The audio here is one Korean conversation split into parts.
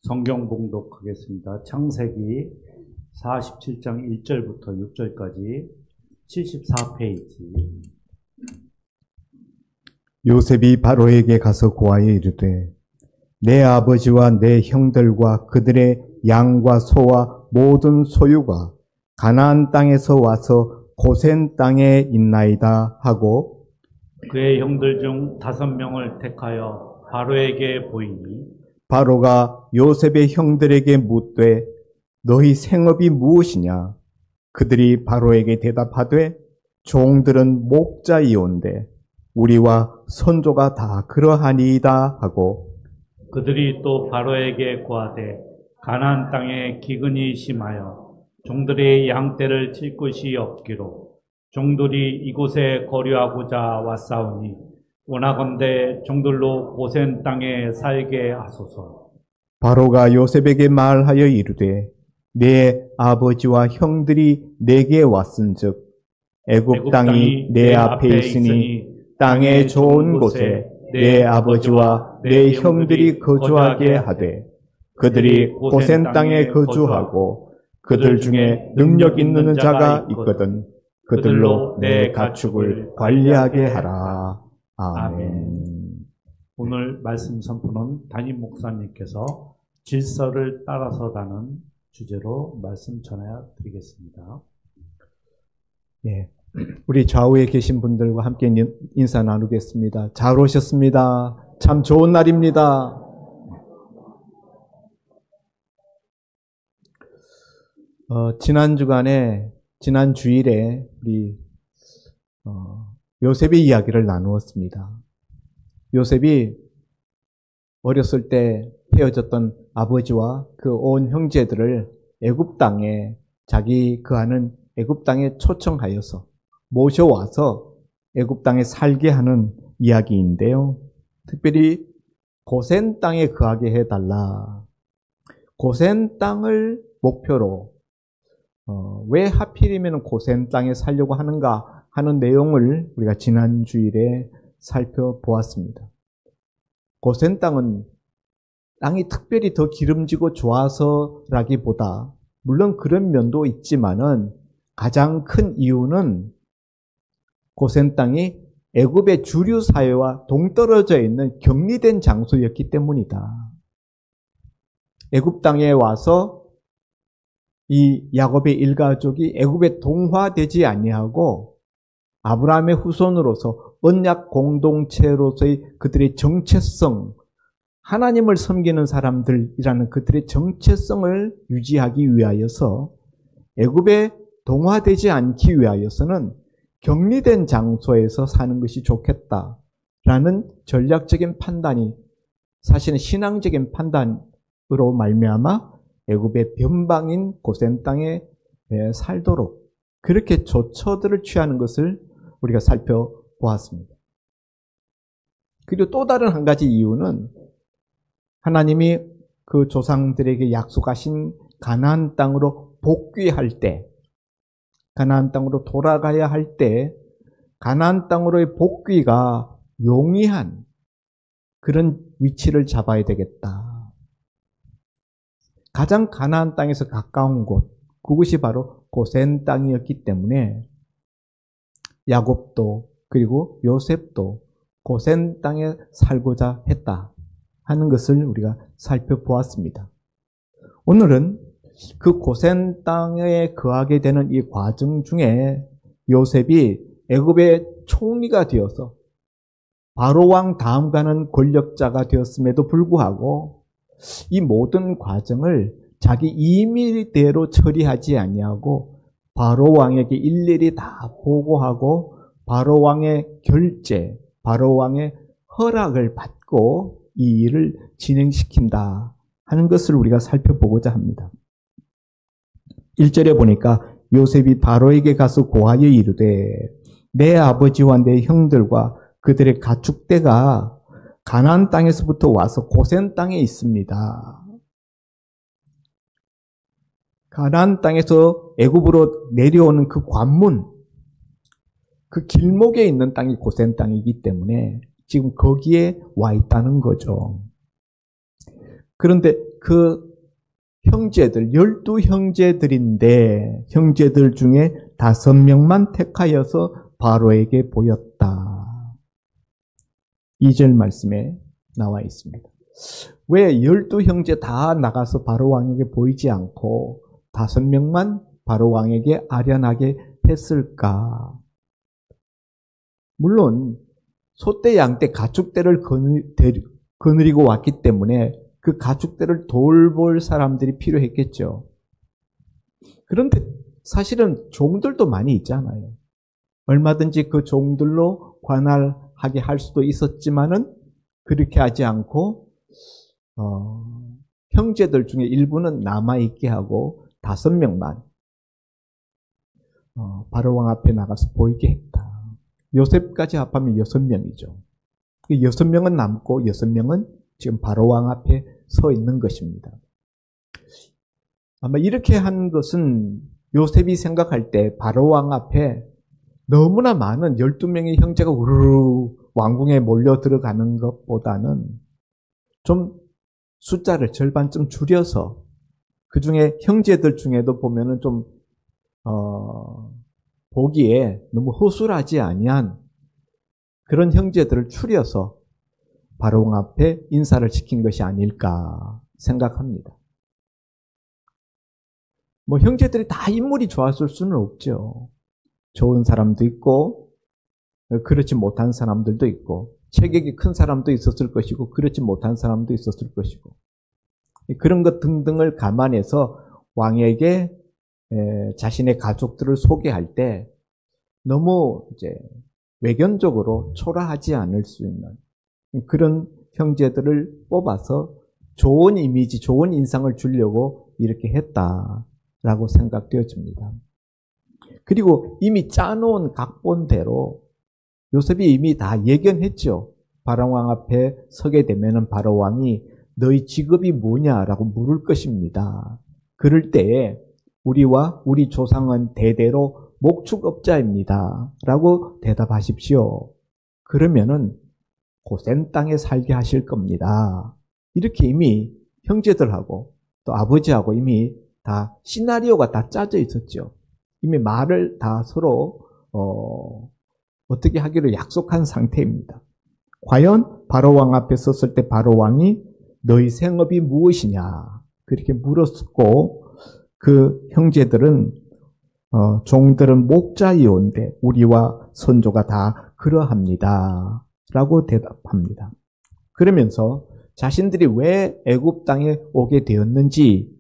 성경 봉독하겠습니다. 창세기 47장 1절부터 6절까지 74페이지. 요셉이 바로에게 가서 고하여 이르되 내 아버지와 내 형들과 그들의 양과 소와 모든 소유가 가나안 땅에서 와서 고센 땅에 있나이다 하고 그의 형들 중 5명을 택하여 바로에게 보이니 바로가 요셉의 형들에게 묻되 너희 생업이 무엇이냐? 그들이 바로에게 대답하되 종들은 목자이온데 우리와 선조가 다 그러하니이다 하고 그들이 또 바로에게 고하되 가나안 땅에 기근이 심하여 종들의 양떼를 칠 곳이 없기로 종들이 이곳에 거류하고자 왔사오니 원하건대 종들로 고센 땅에 살게 하소서. 바로가 요셉에게 말하여 이르되 내 아버지와 형들이 내게 왔은즉 애굽 땅이 내 앞에 있으니 땅의 좋은 곳에 내 아버지와 내 형들이 거주하게 하되 그들이 고센 땅에 거주하고 그들 중에 능력 있는 자가 있거든 그들로 내 가축을 관리하게 하라. 아멘. 오늘 말씀 선포는 담임 목사님께서 질서를 따라서라는 주제로 말씀 전해 드리겠습니다. 예, 우리 좌우에 계신 분들과 함께 인사 나누겠습니다. 잘 오셨습니다. 참 좋은 날입니다. 지난 주일에 우리 요셉의 이야기를 나누었습니다. 요셉이 어렸을 때 헤어졌던 아버지와 그 온 형제들을 애굽 땅에 자기 거하는 애굽 땅에 초청하여서 모셔와서 애굽 땅에 살게 하는 이야기인데요. 특별히 고센 땅에 거하게 해달라. 고센 땅을 목표로 왜 하필이면 고센 땅에 살려고 하는가 하는 내용을 우리가 지난 주일에 살펴보았습니다. 고센 땅은 땅이 특별히 더 기름지고 좋아서라기보다 물론 그런 면도 있지만은 가장 큰 이유는 고센 땅이 애굽의 주류 사회와 동떨어져 있는 격리된 장소였기 때문이다. 애굽 땅에 와서 이 야곱의 일가족이 애굽에 동화되지 아니하고 아브라함의 후손으로서 언약 공동체로서의 그들의 정체성, 하나님을 섬기는 사람들이라는 그들의 정체성을 유지하기 위하여서 애굽에 동화되지 않기 위하여서는 격리된 장소에서 사는 것이 좋겠다라는 전략적인 판단이 사실은 신앙적인 판단으로 말미암아 애굽의 변방인 고센 땅에 살도록 그렇게 조처들을 취하는 것을 우리가 살펴보았습니다. 그리고 또 다른 한 가지 이유는 하나님이 그 조상들에게 약속하신 가나안 땅으로 복귀할 때, 가나안 땅으로 돌아가야 할 때 가나안 땅으로의 복귀가 용이한 그런 위치를 잡아야 되겠다. 가장 가나안 땅에서 가까운 곳, 그것이 바로 고센 땅이었기 때문에 야곱도 그리고 요셉도 고센 땅에 살고자 했다 하는 것을 우리가 살펴보았습니다. 오늘은 그 고센 땅에 거하게 되는 이 과정 중에 요셉이 애굽의 총리가 되어서 바로 왕 다음 가는 권력자가 되었음에도 불구하고 이 모든 과정을 자기 임의대로 처리하지 아니하고 바로 왕에게 일일이 다 보고하고 바로 왕의 결재, 바로 왕의 허락을 받고 이 일을 진행시킨다 하는 것을 우리가 살펴보고자 합니다. 1절에 보니까 요셉이 바로에게 가서 고하여 이르되 내 아버지와 내 형들과 그들의 가축대가 가나안 땅에서부터 와서 고센 땅에 있습니다. 가나안 땅에서 애굽으로 내려오는 그 관문, 그 길목에 있는 땅이 고센 땅이기 때문에 지금 거기에 와 있다는 거죠. 그런데 그 형제들, 12형제들인데 형제들 중에 5명만 택하여서 바로에게 보였다. 2절 말씀에 나와 있습니다. 왜 12형제 다 나가서 바로 왕에게 보이지 않고 5명만 바로 왕에게 아련하게 했을까? 물론 소떼 양떼 가축떼를 거느리고 왔기 때문에 그 가축떼를 돌볼 사람들이 필요했겠죠. 그런데 사실은 종들도 많이 있잖아요. 얼마든지 그 종들로 관할하게 할 수도 있었지만은 그렇게 하지 않고 형제들 중에 일부는 남아있게 하고 5명만 바로왕 앞에 나가서 보이게 했다. 요셉까지 합하면 6명이죠. 6명은 남고 6명은 지금 바로왕 앞에 서 있는 것입니다. 아마 이렇게 한 것은 요셉이 생각할 때 바로왕 앞에 너무나 많은 12명의 형제가 우르르 왕궁에 몰려 들어가는 것보다는 좀 숫자를 절반쯤 줄여서 그 중에 형제들 중에도 보면은 좀 보기에 너무 허술하지 아니한 그런 형제들을 추려서 바로왕 앞에 인사를 시킨 것이 아닐까 생각합니다. 뭐 형제들이 다 인물이 좋았을 수는 없죠. 좋은 사람도 있고 그렇지 못한 사람들도 있고 체격이 큰 사람도 있었을 것이고 그렇지 못한 사람도 있었을 것이고 그런 것 등등을 감안해서 왕에게 자신의 가족들을 소개할 때 너무 이제 외견적으로 초라하지 않을 수 있는 그런 형제들을 뽑아서 좋은 이미지, 좋은 인상을 주려고 이렇게 했다라고 생각되어집니다. 그리고 이미 짜놓은 각본대로 요셉이 이미 다 예견했죠. 바로왕 앞에 서게 되면은 바로왕이 너희 직업이 뭐냐라고 물을 것입니다. 그럴 때에 우리와 우리 조상은 대대로 목축업자입니다. 라고 대답하십시오. 그러면은 고센 땅에 살게 하실 겁니다. 이렇게 이미 형제들하고 또 아버지하고 이미 다 시나리오가 다 짜져 있었죠. 이미 말을 다 서로 어떻게 하기로 약속한 상태입니다. 과연 바로왕 앞에 섰을 때 바로왕이 너희 생업이 무엇이냐 그렇게 물었고 그 형제들은 종들은 목자이온데 우리와 선조가 다 그러합니다. 라고 대답합니다. 그러면서 자신들이 왜 애굽 땅에 오게 되었는지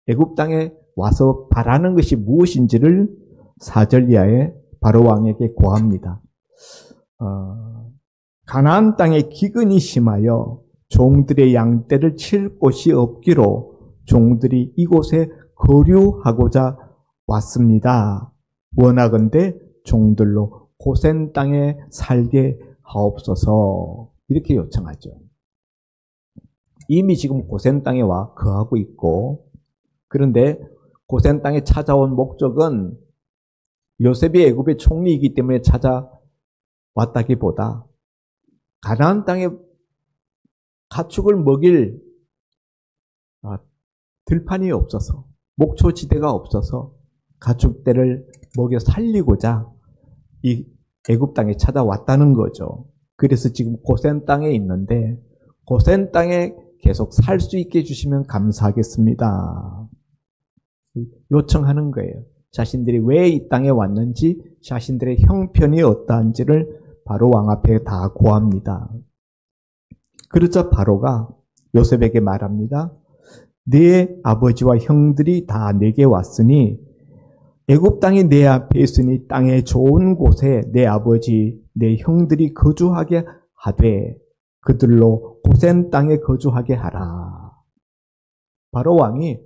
애굽 땅에 와서 바라는 것이 무엇인지를 4절 이하에 바로왕에게 고합니다. 가나안 땅에 기근이 심하여 종들의 양떼를 칠 곳이 없기로 종들이 이곳에 거류하고자 왔습니다. 원하건대 종들로 고센 땅에 살게 하옵소서. 이렇게 요청하죠. 이미 지금 고센 땅에 와 거하고 있고 그런데 고센 땅에 찾아온 목적은 요셉이 애굽의 총리이기 때문에 찾아왔다기보다 가나안 땅에 가축을 먹일 들판이 없어서 목초지대가 없어서 가축들을 먹여 살리고자 이 애굽 땅에 찾아왔다는 거죠. 그래서 지금 고센 땅에 있는데 고센 땅에 계속 살 수 있게 해주시면 감사하겠습니다. 요청하는 거예요. 자신들이 왜 이 땅에 왔는지 자신들의 형편이 어떠한지를 바로 왕 앞에 다 고합니다. 그러자 바로가 요셉에게 말합니다. 네 아버지와 형들이 다 내게 왔으니 애굽 땅이 내 앞에 있으니 땅의 좋은 곳에 내 아버지, 내 형들이 거주하게 하되 그들로 고센 땅에 거주하게 하라. 바로 왕이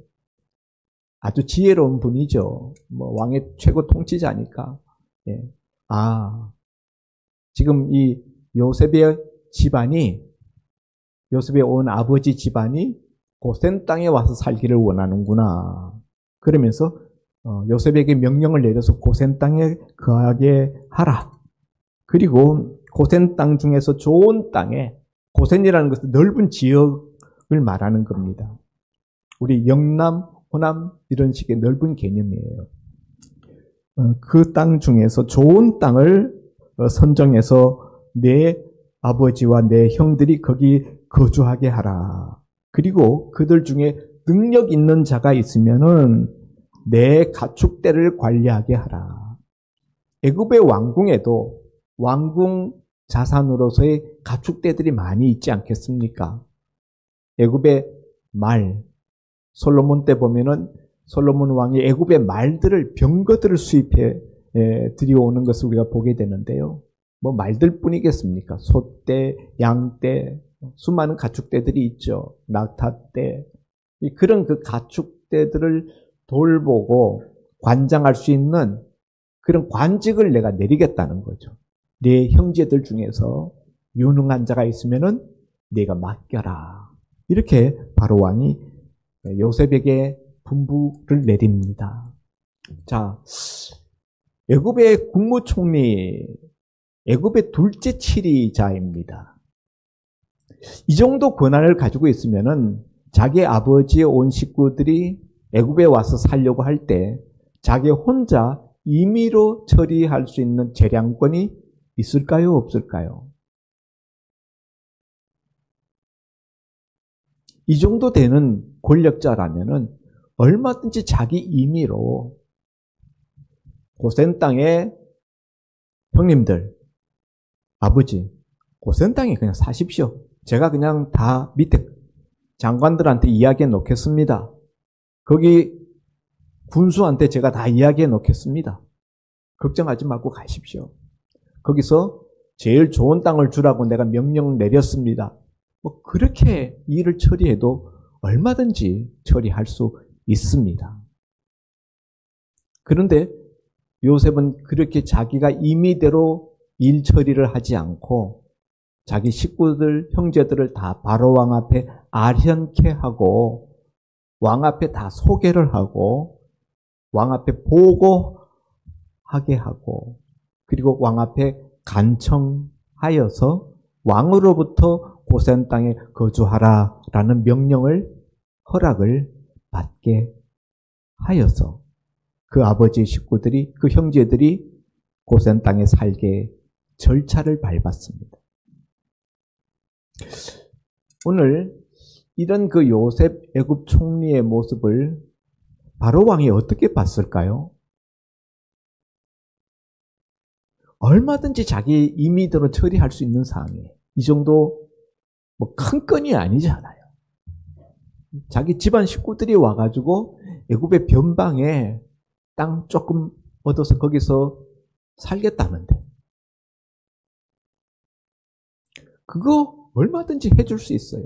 아주 지혜로운 분이죠. 왕의 최고 통치자니까. 예. 지금 이 요셉의 집안이 요셉의 온 아버지 집안이 고센 땅에 와서 살기를 원하는구나. 그러면서 요셉에게 명령을 내려서 고센 땅에 거하게 하라. 그리고 고센 땅 중에서 좋은 땅에 고센이라는 것은 넓은 지역을 말하는 겁니다. 우리 영남, 호남 이런 식의 넓은 개념이에요. 그 땅 중에서 좋은 땅을 선정해서 내 아버지와 내 형들이 거기 거주하게 하라. 그리고 그들 중에 능력 있는 자가 있으면은 내 가축대를 관리하게 하라. 애굽의 왕궁에도 왕궁 자산으로서의 가축대들이 많이 있지 않겠습니까? 애굽의 말, 솔로몬 때 보면은 솔로몬 왕이 애굽의 말들을 병거들을 수입해 들여오는 것을 우리가 보게 되는데요. 뭐 말들뿐이겠습니까? 소떼, 양떼, 수많은 가축대들이 있죠. 낙타떼. 그런 그 가축대들을 돌보고 관장할 수 있는 그런 관직을 내가 내리겠다는 거죠. 내 형제들 중에서 유능한 자가 있으면은 내가 맡겨라. 이렇게 바로 왕이 요셉에게 분부를 내립니다. 자, 애굽의 국무총리, 애굽의 둘째 치리자입니다. 이 정도 권한을 가지고 있으면은 자기 아버지의 온 식구들이 애굽에 와서 살려고 할 때 자기 혼자 임의로 처리할 수 있는 재량권이 있을까요? 없을까요? 이 정도 되는 권력자라면은 얼마든지 자기 임의로 고센 땅에 형님들, 아버지, 고센 땅에 그냥 사십시오. 제가 그냥 다 밑에 장관들한테 이야기해 놓겠습니다. 거기 군수한테 제가 다 이야기해 놓겠습니다. 걱정하지 말고 가십시오. 거기서 제일 좋은 땅을 주라고 내가 명령 내렸습니다. 뭐 그렇게 일을 처리해도 얼마든지 처리할 수 있습니다. 그런데 요셉은 그렇게 자기가 임의대로 일 처리를 하지 않고 자기 식구들, 형제들을 다 바로 왕 앞에 아련케 하고 왕 앞에 다 소개를 하고 왕 앞에 보고하게 하고 그리고 왕 앞에 간청하여서 왕으로부터 고센 땅에 거주하라라는 명령을 허락을 받게 하여서 그 아버지의 식구들이 그 형제들이 고센 땅에 살게 절차를 밟았습니다. 오늘 이런 그 요셉 애굽 총리의 모습을 바로 왕이 어떻게 봤을까요? 얼마든지 자기 임의대로 처리할 수 있는 사항이에요. 이 정도 뭐 큰 건이 아니잖아요. 자기 집안 식구들이 와가지고 애굽의 변방에 땅 조금 얻어서 거기서 살겠다는데 그거 얼마든지 해줄 수 있어요.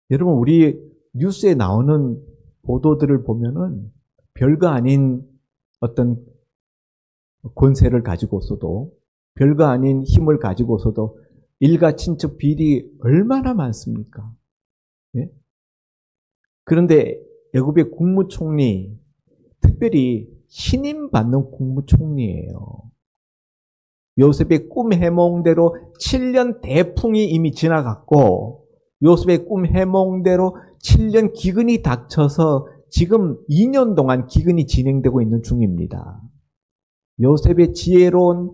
여러분 우리 뉴스에 나오는 보도들을 보면은 별거 아닌 어떤 권세를 가지고서도 별거 아닌 힘을 가지고서도 일가 친척 비리 얼마나 많습니까? 예? 그런데 애굽의 국무총리, 특별히 신임 받는 국무총리예요. 요셉의 꿈 해몽대로 7년 대풍이 이미 지나갔고 요셉의 꿈 해몽대로 7년 기근이 닥쳐서 지금 2년 동안 기근이 진행되고 있는 중입니다. 요셉의 지혜로운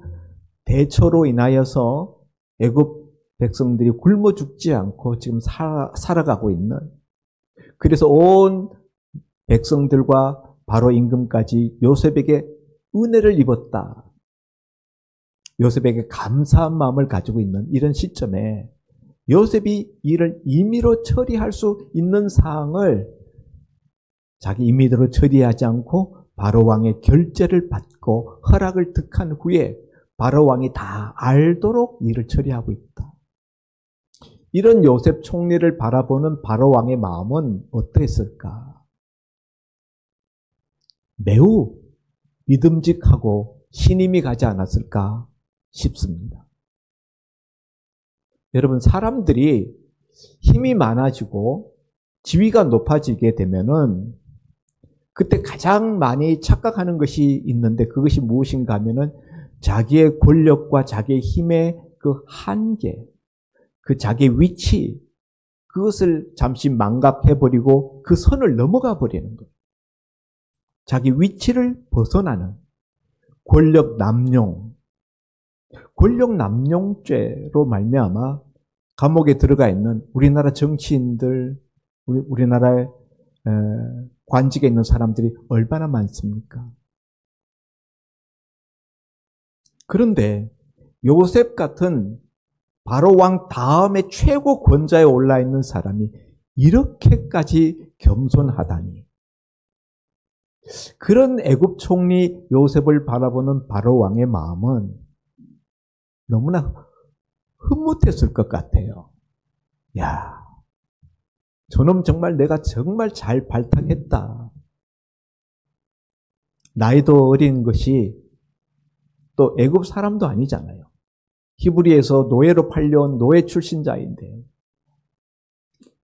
대처로 인하여서 애굽 백성들이 굶어 죽지 않고 지금 살아가고 있는 그래서 온 백성들과 바로 임금까지 요셉에게 은혜를 입었다. 요셉에게 감사한 마음을 가지고 있는 이런 시점에 요셉이 이를 임의로 처리할 수 있는 사항을 자기 임의대로 처리하지 않고 바로 왕의 결재를 받고 허락을 득한 후에 바로 왕이 다 알도록 일을 처리하고 있다. 이런 요셉 총리를 바라보는 바로 왕의 마음은 어떠했을까? 매우 믿음직하고 신임이 가지 않았을까 싶습니다. 여러분 사람들이 힘이 많아지고 지위가 높아지게 되면은 그때 가장 많이 착각하는 것이 있는데 그것이 무엇인가 하면은 자기의 권력과 자기의 힘의 그 한계, 그 자기의 위치, 그것을 잠시 망각해버리고 그 선을 넘어가 버리는 거예요. 자기 위치를 벗어나는 권력 남용죄로 말미암아 감옥에 들어가 있는 우리나라 정치인들, 우리나라의 관직에 있는 사람들이 얼마나 많습니까? 그런데 요셉 같은 바로 왕 다음에 최고 권좌에 올라 있는 사람이 이렇게까지 겸손하다니. 그런 애굽 총리 요셉을 바라보는 바로 왕의 마음은 너무나 흐뭇했을 것 같아요. 야, 저놈 내가 정말 잘 발탁했다. 나이도 어린 것이 또 애굽 사람도 아니잖아요. 히브리에서 노예로 팔려온 노예 출신자인데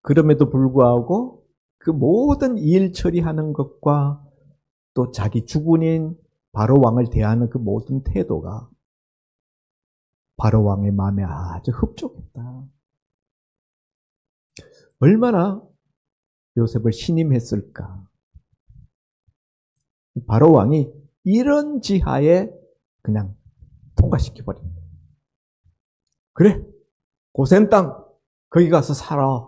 그럼에도 불구하고 그 모든 일 처리하는 것과 또 자기 주군인 바로 왕을 대하는 그 모든 태도가 바로 왕의 마음에 아주 흡족했다. 얼마나 요셉을 신임했을까. 바로 왕이 이런 지하에 그냥 통과시켜버립니다. 그래, 고센 땅 거기 가서 살아.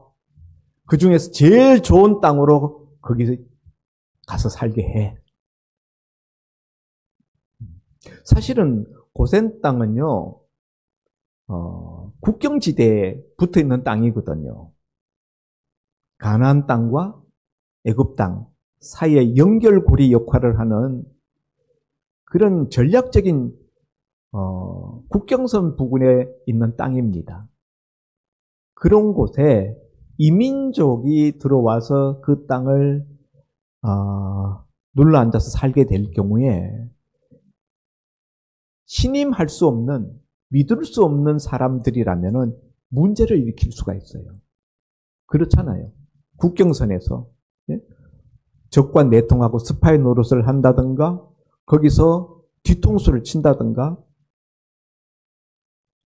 그 중에서 제일 좋은 땅으로 거기 가서 살게 해. 사실은 고센 땅은요, 국경지대에 붙어 있는 땅이거든요. 가나안 땅과 애굽 땅 사이의 연결고리 역할을 하는 그런 전략적인 국경선 부근에 있는 땅입니다. 그런 곳에 이민족이 들어와서 그 땅을 눌러 앉아서 살게 될 경우에 신임할 수 없는, 믿을 수 없는 사람들이라면 문제를 일으킬 수가 있어요. 그렇잖아요. 국경선에서 적과 내통하고 스파이 노릇을 한다든가 거기서 뒤통수를 친다든가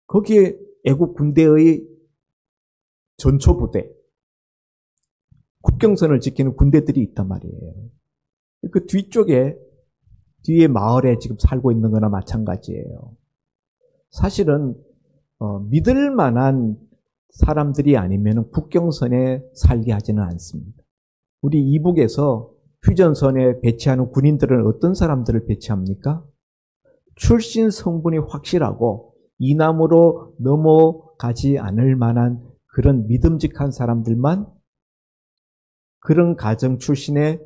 거기에 애국 군대의 전초부대, 국경선을 지키는 군대들이 있단 말이에요. 그 뒤에 마을에 지금 살고 있는 거나 마찬가지예요. 사실은 믿을 만한 사람들이 아니면 국경선에 살게 하지는 않습니다. 우리 이북에서 휴전선에 배치하는 군인들은 어떤 사람들을 배치합니까? 출신 성분이 확실하고 이남으로 넘어가지 않을 만한 그런 믿음직한 사람들만, 그런 가정 출신의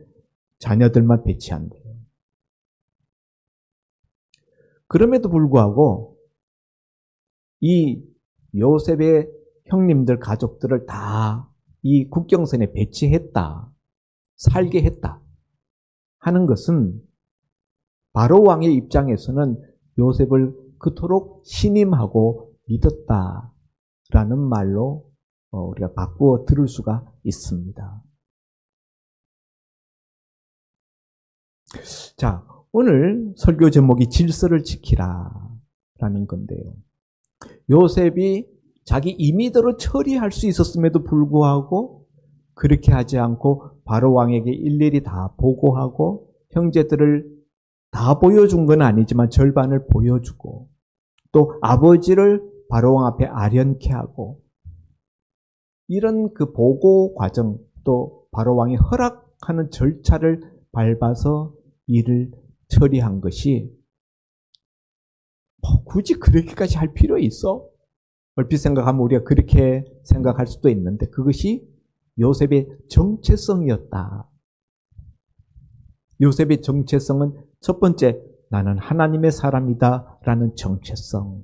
자녀들만 배치한대요. 그럼에도 불구하고 이 요셉의 형님들 가족들을 다 이 국경선에 배치했다, 살게 했다 하는 것은 바로 왕의 입장에서는 요셉을 그토록 신임하고 믿었다라는 말로 우리가 바꾸어 들을 수가 있습니다. 자, 오늘 설교 제목이 질서를 지키라 라는 건데요. 요셉이 자기 임의대로 처리할 수 있었음에도 불구하고 그렇게 하지 않고 바로 왕에게 일일이 다 보고하고 형제들을 다 보여준 건 아니지만 절반을 보여주고 또 아버지를 바로 왕 앞에 아련케 하고 이런 그 보고 과정 또 바로 왕이 허락하는 절차를 밟아서 일을 처리한 것이 굳이 그렇게까지 할 필요 있어? 얼핏 생각하면 우리가 그렇게 생각할 수도 있는데 그것이 요셉의 정체성이었다. 요셉의 정체성은 첫 번째, 나는 하나님의 사람이다 라는 정체성.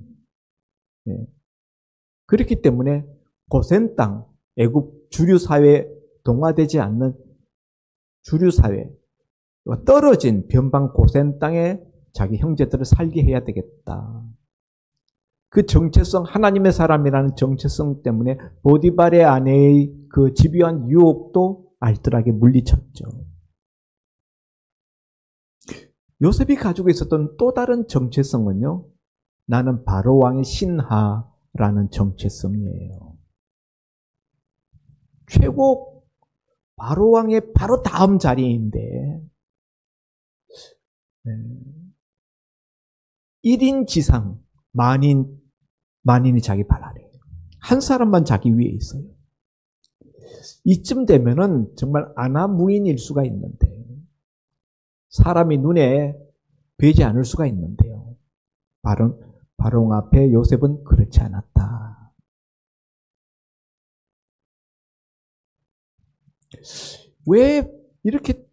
그렇기 때문에 고센 땅, 애굽 주류사회에 동화되지 않는 주류사회, 떨어진 변방 고센 땅에 자기 형제들을 살게 해야 되겠다. 그 정체성, 하나님의 사람이라는 정체성 때문에 보디발의 아내의 그 집요한 유혹도 알뜰하게 물리쳤죠. 요셉이 가지고 있었던 또 다른 정체성은요, 나는 바로 왕의 신하라는 정체성이에요. 최고 바로왕의 바로 다음 자리인데 1인 지상 만인이 자기 발 아래 한 사람만 자기 위에 있어요. 이쯤 되면은 정말 아나무인일 수가 있는데 사람이 눈에 뵈지 않을 수가 있는데요. 바로왕 앞에 요셉은 그렇지 않았다. 왜 이렇게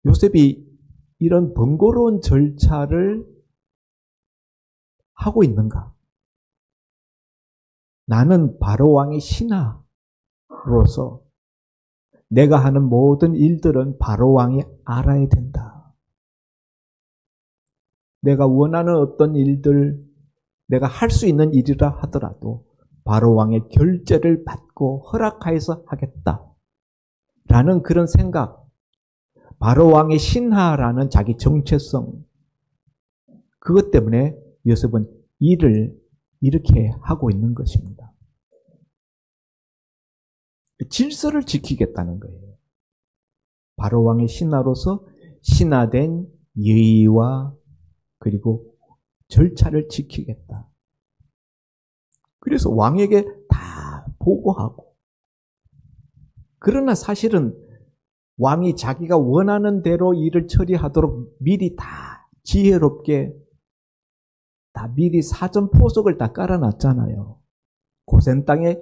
요셉이 이런 번거로운 절차를 하고 있는가? 나는 바로왕의 신하로서 내가 하는 모든 일들은 바로왕이 알아야 된다. 내가 원하는 어떤 일들, 내가 할 수 있는 일이라 하더라도 바로왕의 결재를 받고 허락하여서 하겠다. 라는 그런 생각, 바로왕의 신하라는 자기 정체성, 그것 때문에 요셉은 일을 이렇게 하고 있는 것입니다. 질서를 지키겠다는 거예요. 바로왕의 신하로서 신하된 예의와 그리고 절차를 지키겠다. 그래서 왕에게 다 보고하고, 그러나 사실은 왕이 자기가 원하는 대로 일을 처리하도록 미리 다 지혜롭게 다 미리 사전 포석을 다 깔아놨잖아요. 고센 땅에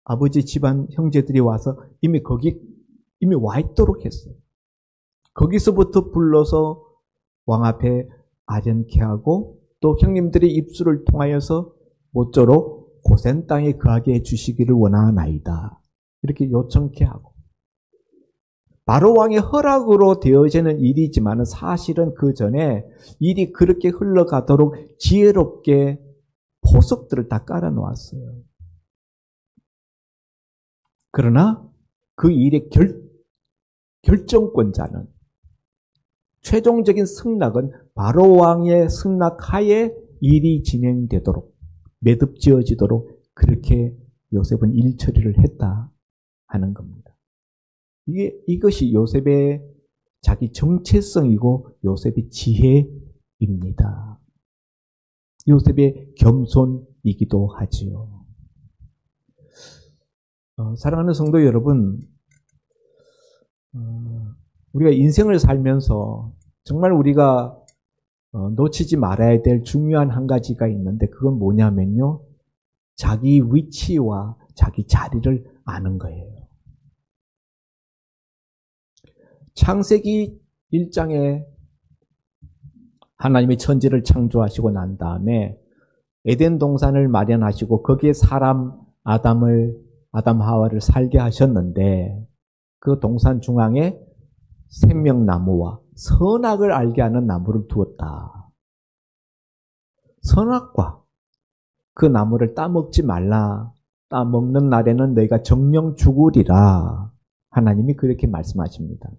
아버지 집안 형제들이 와서 이미 와 있도록 했어요. 거기서부터 불러서 왕 앞에 아련케 하고 또 형님들의 입술을 통하여서 모쪼록 고센 땅에 거하게 해주시기를 원하나이다. 이렇게 요청케 하고. 바로왕의 허락으로 되어지는 일이지만 사실은 그 전에 일이 그렇게 흘러가도록 지혜롭게 포석들을 다 깔아놓았어요. 그러나 그 일의 결정권자는, 최종적인 승낙은 바로왕의 승낙하에 일이 진행되도록, 매듭지어지도록 그렇게 요셉은 일 처리를 했다 하는 겁니다. 이것이 요셉의 자기 정체성이고 요셉의 지혜입니다. 요셉의 겸손이기도 하지요. 사랑하는 성도 여러분, 우리가 인생을 살면서 정말 우리가 놓치지 말아야 될 중요한 한 가지가 있는데 그건 뭐냐면요, 자기 위치와 자기 자리를 아는 거예요. 창세기 1장에 하나님이 천지를 창조하시고 난 다음에 에덴 동산을 마련하시고 거기에 사람 아담 하와를 살게 하셨는데 그 동산 중앙에 생명나무와 선악을 알게 하는 나무를 두었다. 선악과 그 나무를 따먹지 말라. 따먹는 날에는 너희가 정령 죽으리라. 하나님이 그렇게 말씀하십니다.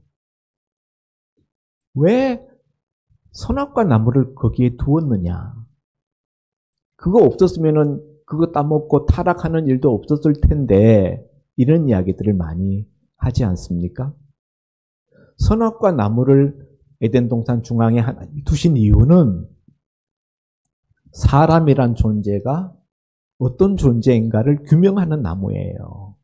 왜 선악과 나무를 거기에 두었느냐? 그거 없었으면은 그거 따먹고 타락하는 일도 없었을 텐데 이런 이야기들을 많이 하지 않습니까? 선악과 나무를 에덴 동산 중앙에 하나님이 두신 이유는 사람이란 존재가 어떤 존재인가를 규명하는 나무예요.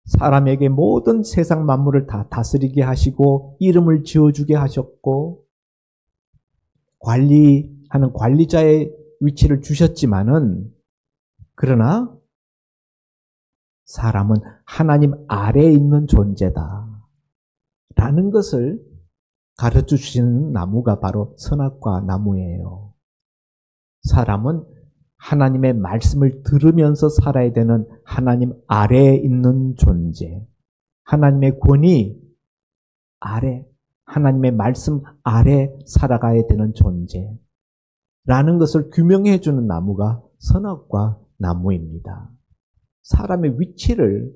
사람에게 모든 세상 만물을 다 다스리게 하시고 이름을 지어주게 하셨고 관리하는 관리자의 위치를 주셨지만은, 그러나 사람은 하나님 아래에 있는 존재다 라는 것을 가르쳐 주시는 나무가 바로 선악과 나무예요. 사람은 하나님의 말씀을 들으면서 살아야 되는 하나님 아래에 있는 존재, 하나님의 권위 아래, 하나님의 말씀 아래 살아가야 되는 존재라는 것을 규명해 주는 나무가 선악과 나무입니다. 사람의 위치를,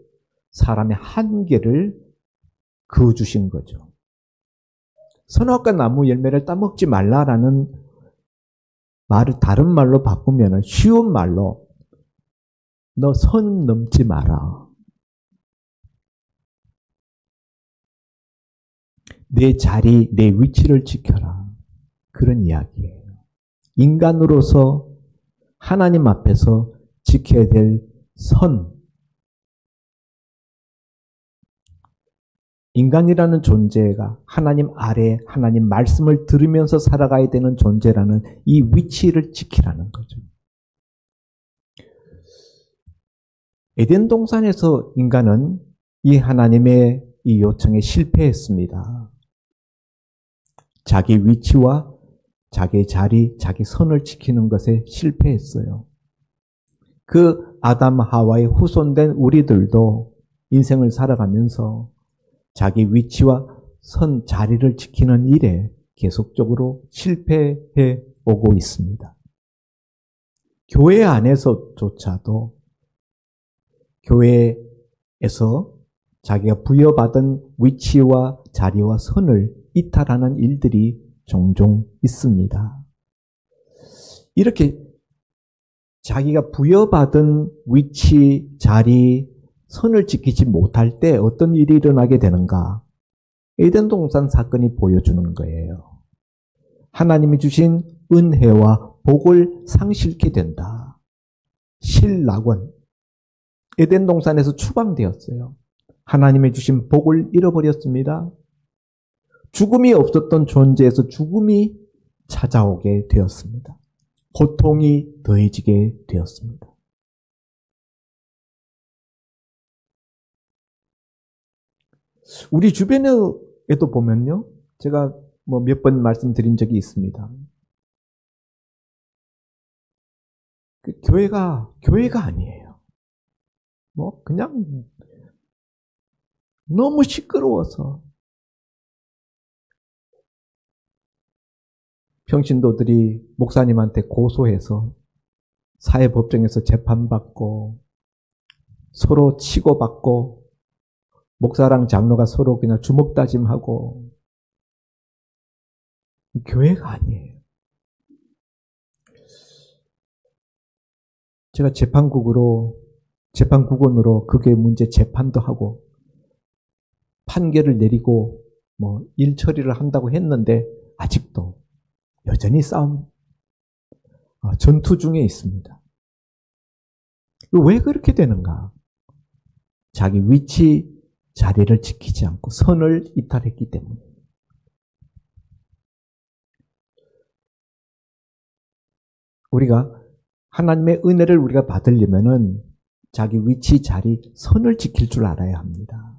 사람의 한계를 그어주신 거죠. 선악과 나무 열매를 따먹지 말라라는 말을 다른 말로 바꾸면, 쉬운 말로 너 선 넘지 마라. 내 자리, 내 위치를 지켜라. 그런 이야기예요. 인간으로서 하나님 앞에서 지켜야 될 선. 인간이라는 존재가 하나님 아래 하나님 말씀을 들으면서 살아가야 되는 존재라는 이 위치를 지키라는 거죠. 에덴 동산에서 인간은 이 하나님의 이 요청에 실패했습니다. 자기 위치와 자기 자리, 자기 선을 지키는 것에 실패했어요. 그 아담 하와의 후손된 우리들도 인생을 살아가면서 자기 위치와 선 자리를 지키는 일에 계속적으로 실패해 오고 있습니다. 교회 안에서조차도 교회에서 자기가 부여받은 위치와 자리와 선을 이탈하는 일들이 종종 있습니다. 이렇게 자기가 부여받은 위치, 자리, 선을 지키지 못할 때 어떤 일이 일어나게 되는가? 에덴 동산 사건이 보여주는 거예요. 하나님이 주신 은혜와 복을 상실케 된다. 실낙원. 에덴 동산에서 추방되었어요. 하나님의 주신 복을 잃어버렸습니다. 죽음이 없었던 존재에서 죽음이 찾아오게 되었습니다. 고통이 더해지게 되었습니다. 우리 주변에도 보면요. 제가 몇 번 말씀드린 적이 있습니다. 교회가 아니에요. 그냥 너무 시끄러워서 평신도들이 목사님한테 고소해서 사회법정에서 재판받고 서로 치고받고 목사랑 장로가 서로 그냥 주먹다짐하고 교회가 아니에요. 제가 재판국원으로 그 교회 문제 재판도 하고 판결을 내리고 일 처리를 한다고 했는데 아직도 여전히 전투 중에 있습니다. 왜 그렇게 되는가? 자기 위치, 자리를 지키지 않고 선을 이탈했기 때문에. 우리가 하나님의 은혜를 우리가 받으려면은 자기 위치, 자리, 선을 지킬 줄 알아야 합니다.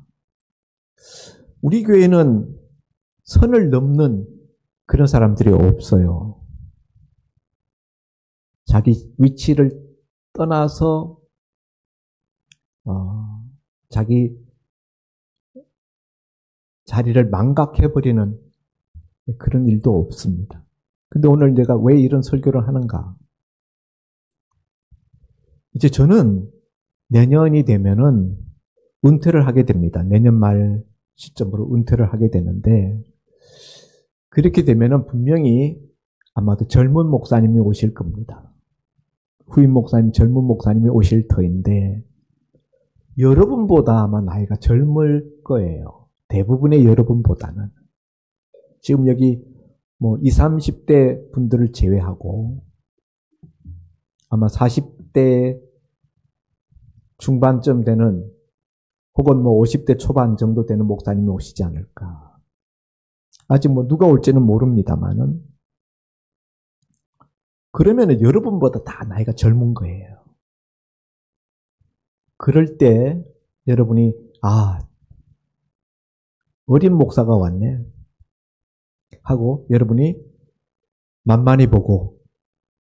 우리 교회는 선을 넘는 그런 사람들이 없어요. 자기 위치를 떠나서 자기 자리를 망각해버리는 그런 일도 없습니다. 근데 오늘 내가 왜 이런 설교를 하는가? 이제 저는 내년이 되면은 은퇴를 하게 됩니다. 내년 말 시점으로 은퇴를 하게 되는데 그렇게 되면은 분명히 아마도 젊은 목사님이 오실 겁니다. 후임 목사님, 젊은 목사님이 오실 터인데 여러분보다 아마 나이가 젊을 거예요. 대부분의 여러분보다는. 지금 여기 20, 30대 분들을 제외하고 아마 40대 중반쯤 되는 혹은 50대 초반 정도 되는 목사님이 오시지 않을까. 아직 누가 올지는 모릅니다만은 그러면은 여러분보다 다 나이가 젊은 거예요. 그럴 때 여러분이 어린 목사가 왔네 하고 여러분이 만만히 보고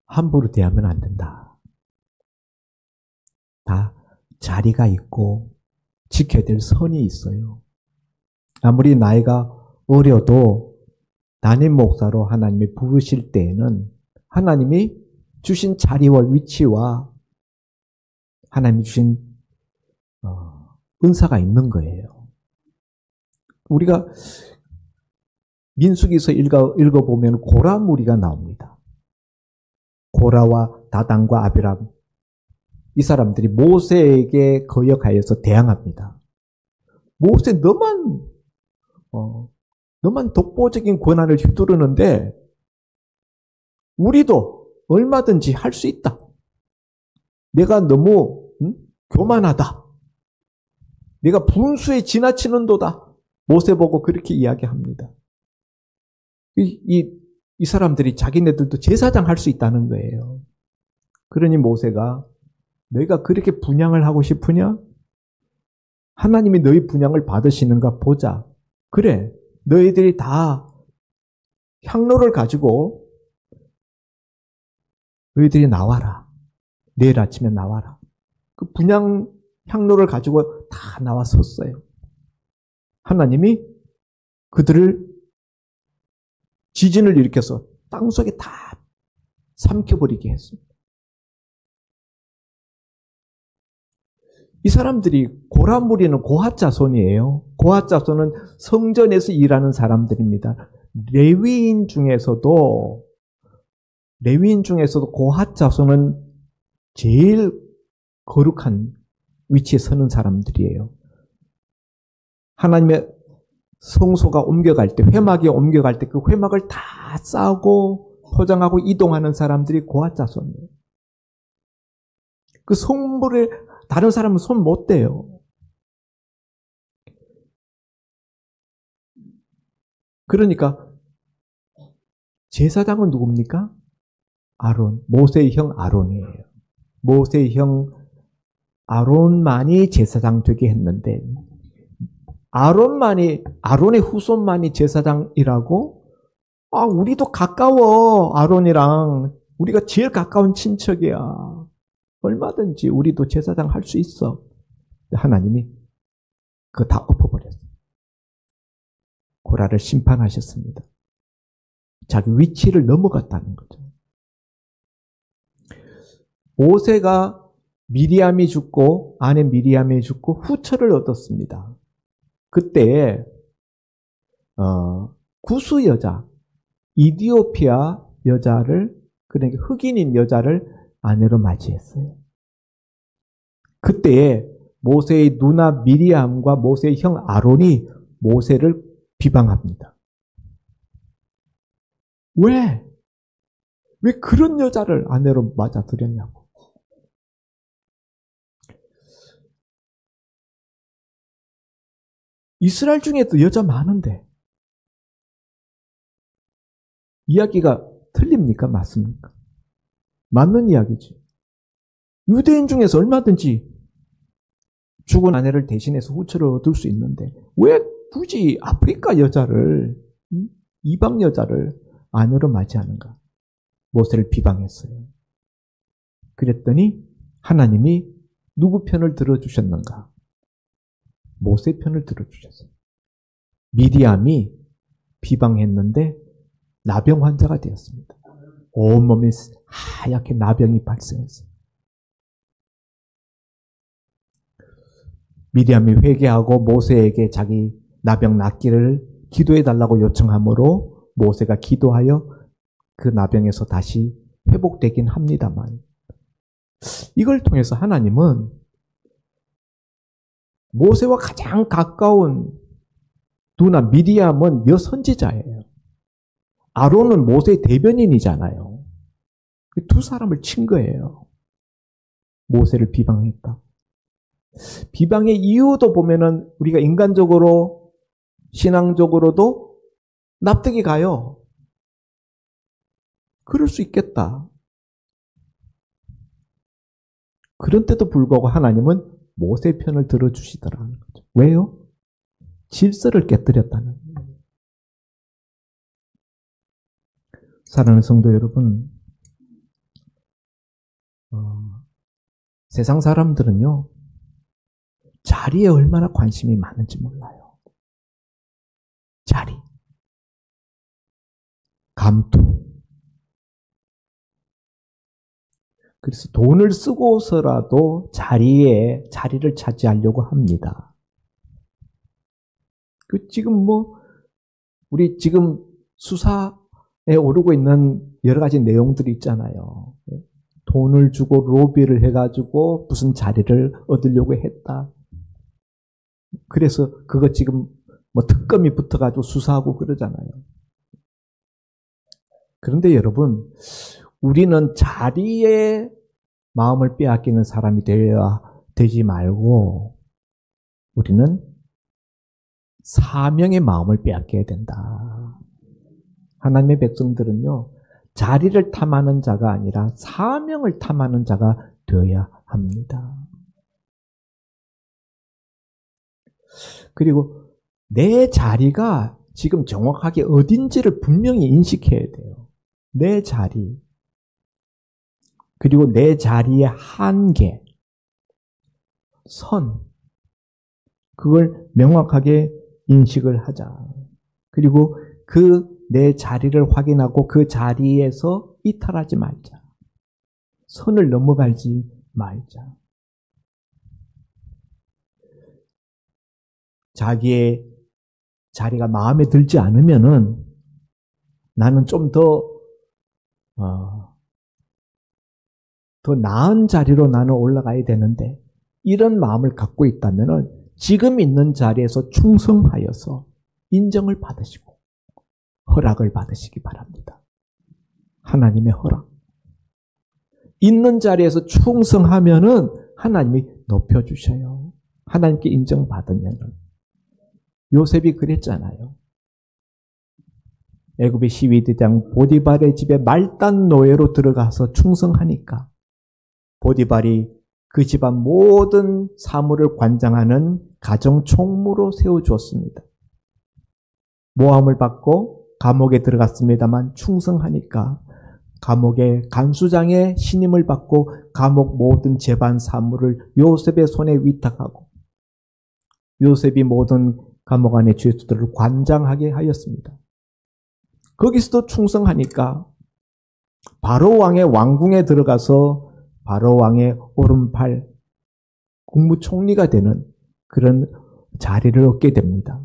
함부로 대하면 안 된다. 다 자리가 있고 지켜야 될 선이 있어요. 아무리 나이가 어려도 담임 목사로 하나님이 부르실 때에는 하나님이 주신 자리와 위치와 하나님이 주신 은사가 있는 거예요. 우리가 민수기서 읽어보면 고라 무리가 나옵니다. 고라와 다단과 아비람 이 사람들이 모세에게 거역하여서 대항합니다. 모세 너만 독보적인 권한을 휘두르는데 우리도 얼마든지 할 수 있다. 내가 너무 교만하다. 내가 분수에 지나치는도다. 모세 보고 그렇게 이야기합니다. 이 사람들이 자기네들도 제사장 할 수 있다는 거예요. 그러니 모세가 너희가 그렇게 분향을 하고 싶으냐? 하나님이 너희 분향을 받으시는가 보자. 그래, 너희들이 다 향로를 가지고 너희들이 나와라. 내일 아침에 나와라. 그 분향 향로를 가지고 다 나와 섰어요. 하나님이 그들을 지진을 일으켜서 땅속에 다 삼켜버리게 했습니다. 이 사람들이 고라무리는 고핫 자손이에요. 고핫 자손은 성전에서 일하는 사람들입니다. 레위인 중에서도 고핫 자손은 제일 거룩한 위치에 서는 사람들이에요. 하나님의 성소가 옮겨갈 때, 회막에 옮겨갈 때 그 회막을 다 싸고 포장하고 이동하는 사람들이 고핫 자손이에요. 그 성물에 다른 사람은 손 못 대요. 그러니까 제사장은 누굽니까? 아론, 모세의 형 아론이에요. 모세의 형 아론만이 제사장 되게 했는데 아론의 후손만이 제사장이라고? 우리도 가까워. 아론이랑 우리가 제일 가까운 친척이야. 얼마든지 우리도 제사장 할 수 있어. 하나님이 그거 다 엎어버렸어요. 고라를 심판하셨습니다. 자기 위치를 넘어갔다는 거죠. 모세가 미리암이 죽고 아내 미리암이 죽고 후처를 얻었습니다. 그때 구스 여자, 이디오피아 여자를, 그러니까 흑인인 여자를 아내로 맞이했어요. 그때 모세의 누나 미리암과 모세의 형 아론이 모세를 비방합니다. 왜 그런 여자를 아내로 맞아들였냐고. 이스라엘 중에도 여자 많은데 이야기가 틀립니까? 맞습니까? 맞는 이야기지. 유대인 중에서 얼마든지 죽은 아내를 대신해서 후처를 얻을 수 있는데 왜 굳이 아프리카 여자를, 이방 여자를 아내로 맞이하는가? 모세를 비방했어요. 그랬더니 하나님이 누구 편을 들어주셨는가? 모세 편을 들어주셨어요. 미리암이 비방했는데 나병 환자가 되었습니다. 온몸에 하얗게 나병이 발생했어요. 미리암이 회개하고 모세에게 자기 나병 낫기를 기도해달라고 요청하므로 모세가 기도하여 그 나병에서 다시 회복되긴 합니다만 이걸 통해서 하나님은 모세와 가장 가까운 누나 미리암은 여선지자예요. 아론은 모세의 대변인이잖아요. 두 사람을 친 거예요. 모세를 비방했다. 비방의 이유도 보면은 우리가 인간적으로, 신앙적으로도 납득이 가요. 그럴 수 있겠다. 그런데도 불구하고 하나님은 모세 편을 들어주시더라는 거죠. 왜요? 질서를 깨뜨렸다는 거예요. 사랑하는 성도 여러분, 세상 사람들은요, 자리에 얼마나 관심이 많은지 몰라요. 자리, 감투. 그래서 돈을 쓰고서라도 자리를 차지하려고 합니다. 우리 지금 수사에 오르고 있는 여러 가지 내용들이 있잖아요. 돈을 주고 로비를 해가지고 무슨 자리를 얻으려고 했다. 그래서 그거 지금 뭐 특검이 붙어가지고 수사하고 그러잖아요. 그런데 여러분, 우리는 자리에 마음을 빼앗기는 사람이 되지 말고 우리는 사명의 마음을 빼앗겨야 된다. 하나님의 백성들은요, 자리를 탐하는 자가 아니라 사명을 탐하는 자가 되어야 합니다. 그리고 내 자리가 지금 정확하게 어딘지를 분명히 인식해야 돼요. 내 자리. 그리고 내 자리의 한계, 선. 그걸 명확하게 인식을 하자. 그리고 그 내 자리를 확인하고 그 자리에서 이탈하지 말자. 선을 넘어가지 말자. 자기의 자리가 마음에 들지 않으면은 나는 좀 더 나은 자리로 나는 올라가야 되는데 이런 마음을 갖고 있다면은 지금 있는 자리에서 충성하여서 인정을 받으시고 허락을 받으시기 바랍니다. 하나님의 허락. 있는 자리에서 충성하면은 하나님이 높여주셔요. 하나님께 인정받으면은. 요셉이 그랬잖아요. 애굽의 12대장 보디발의 집에 말단 노예로 들어가서 충성하니까 보디발이 그 집안 모든 사물을 관장하는 가정 총무로 세워주었습니다. 모함을 받고 감옥에 들어갔습니다만 충성하니까 감옥의 간수장의 신임을 받고 감옥 모든 재반 사물을 요셉의 손에 위탁하고 요셉이 모든 감옥 안의 죄수들을 관장하게 하였습니다. 거기서도 충성하니까 바로 왕의 왕궁에 들어가서 바로 왕의 오른팔 국무총리가 되는 그런 자리를 얻게 됩니다.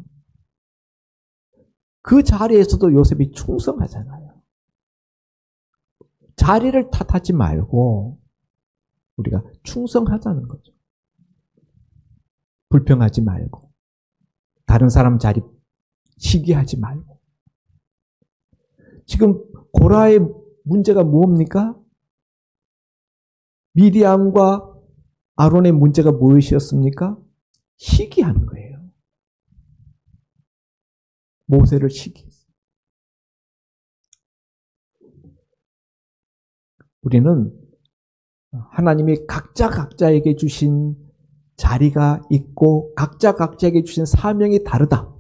그 자리에서도 요셉이 충성하잖아요. 자리를 탓하지 말고 우리가 충성하자는 거죠. 불평하지 말고 다른 사람 자리 시기하지 말고. 지금 고라의 문제가 뭡니까? 미디암과 아론의 문제가 무엇이었습니까? 시기하는 거예요. 모세를 시기했어요. 우리는 하나님이 각자에게 주신 자리가 있고 각자에게 주신 사명이 다르다.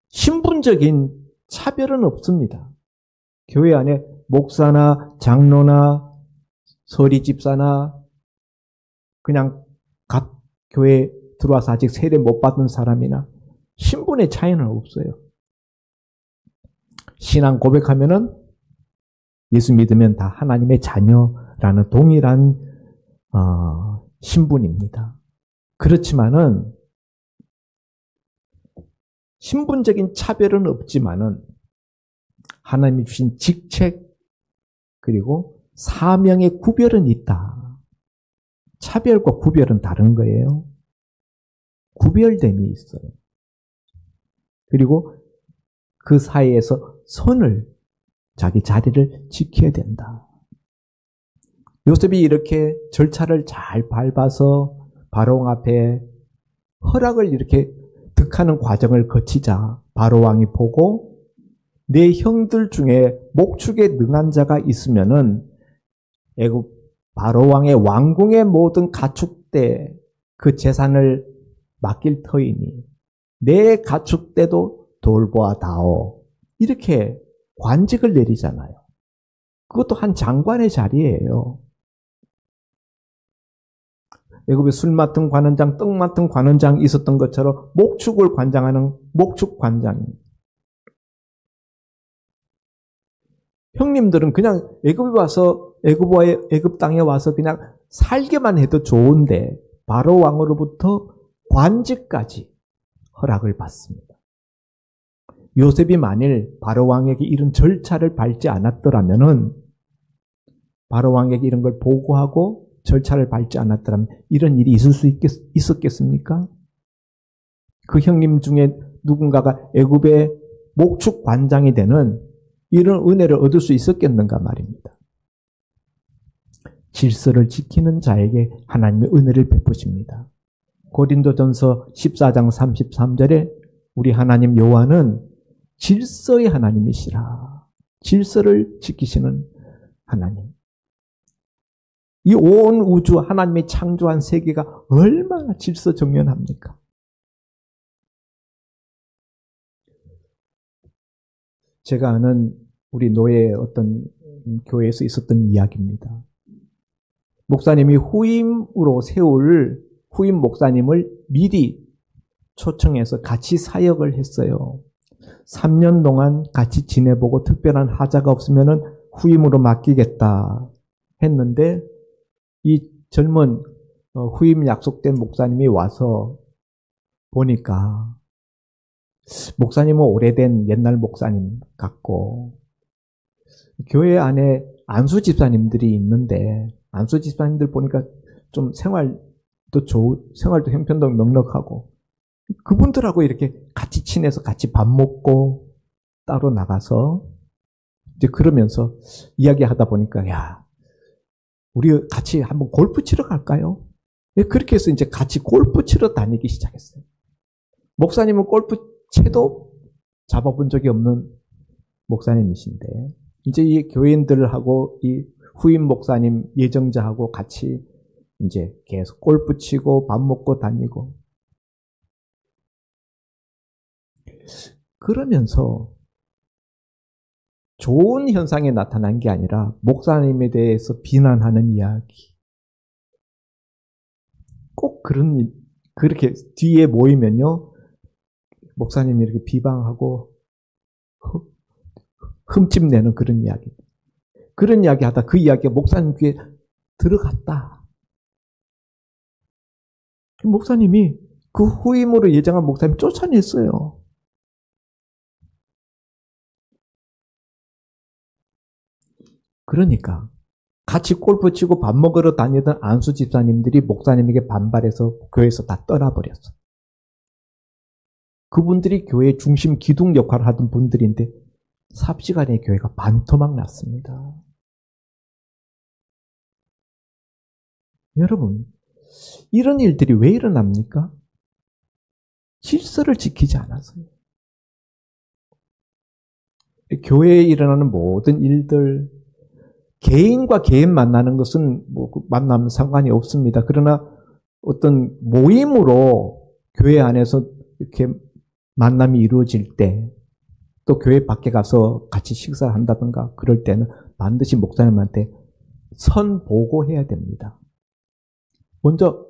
신분적인 차별은 없습니다. 교회 안에 목사나 장로나 서리집사나 그냥 각 교회에 들어와서 아직 세례 못 받은 사람이나 신분의 차이는 없어요. 신앙 고백하면은 예수 믿으면 다 하나님의 자녀라는 동일한 신분입니다. 그렇지만은 신분적인 차별은 없지만은 하나님이 주신 직책 그리고 사명의 구별은 있다. 차별과 구별은 다른 거예요. 구별됨이 있어요. 그리고 그 사이에서 선을 자기 자리를 지켜야 된다. 요셉이 이렇게 절차를 잘 밟아서 바로왕 앞에 허락을 이렇게 득하는 과정을 거치자 바로왕이 보고 내 형들 중에 목축에 능한 자가 있으면은 애굽 바로왕의 왕궁의 모든 가축대 그 재산을 맡길 터이니 내 가축대도 돌보아다오. 이렇게 관직을 내리잖아요. 그것도 한 장관의 자리예요. 애굽에 술 맡은 관원장, 떡 맡은 관원장이 있었던 것처럼 목축을 관장하는 목축관장입니다. 형님들은 그냥 애굽에 와서 애굽 땅에 와서 그냥 살게만 해도 좋은데 바로 왕으로부터 관직까지 허락을 받습니다. 요셉이 만일 바로 왕에게 이런 절차를 밟지 않았더라면은 바로 왕에게 이런 걸 보고하고 절차를 밟지 않았더라면 이런 일이 있을 수 있었겠습니까? 그 형님 중에 누군가가 애굽의 목축 관장이 되는 이런 은혜를 얻을 수 있었겠는가 말입니다. 질서를 지키는 자에게 하나님의 은혜를 베푸십니다. 고린도전서 14장 33절에 우리 하나님 여호와는 질서의 하나님이시라. 질서를 지키시는 하나님. 이 온 우주 하나님이 창조한 세계가 얼마나 질서정연합니까? 제가 아는 우리 노예의 어떤 교회에서 있었던 이야기입니다. 목사님이 후임으로 세울 후임 목사님을 미리 초청해서 같이 사역을 했어요. 3년 동안 같이 지내보고 특별한 하자가 없으면 후임으로 맡기겠다 했는데 이 젊은 후임 약속된 목사님이 와서 보니까 목사님은 오래된 옛날 목사님 같고 교회 안에 안수 집사님들이 있는데 안수 집사님들 보니까 좀 생활도 형편도 넉넉하고 그분들하고 이렇게 같이 친해서 같이 밥 먹고 따로 나가서 이제 그러면서 이야기하다 보니까 야 우리 같이 한번 골프 치러 갈까요? 그렇게 해서 이제 같이 골프 치러 다니기 시작했어요. 목사님은 골프 채도 잡아본 적이 없는 목사님이신데 이제 이 교인들하고 이 후임 목사님 예정자하고 같이 이제 계속 골프 치고 밥 먹고 다니고 그러면서 좋은 현상이 나타난 게 아니라 목사님에 대해서 비난하는 이야기. 꼭 그렇게 뒤에 모이면요. 목사님이 이렇게 비방하고 흠집내는 그런 이야기. 그런 이야기 하다 그 이야기가 목사님 귀에 들어갔다. 목사님이 그 후임으로 예정한 목사님 쫓아냈어요. 그러니까 같이 골프 치고 밥 먹으러 다니던 안수 집사님들이 목사님에게 반발해서 교회에서 다 떠나버렸어. 그분들이 교회의 중심 기둥 역할을 하던 분들인데 삽시간에 교회가 반토막 났습니다. 여러분, 이런 일들이 왜 일어납니까? 질서를 지키지 않아서요. 교회에 일어나는 모든 일들, 개인과 개인 만나는 것은 만나면 상관이 없습니다. 그러나 어떤 모임으로 교회 안에서 이렇게 만남이 이루어질 때, 또 교회 밖에 가서 같이 식사를 한다든가 그럴 때는 반드시 목사님한테 선보고해야 됩니다. 먼저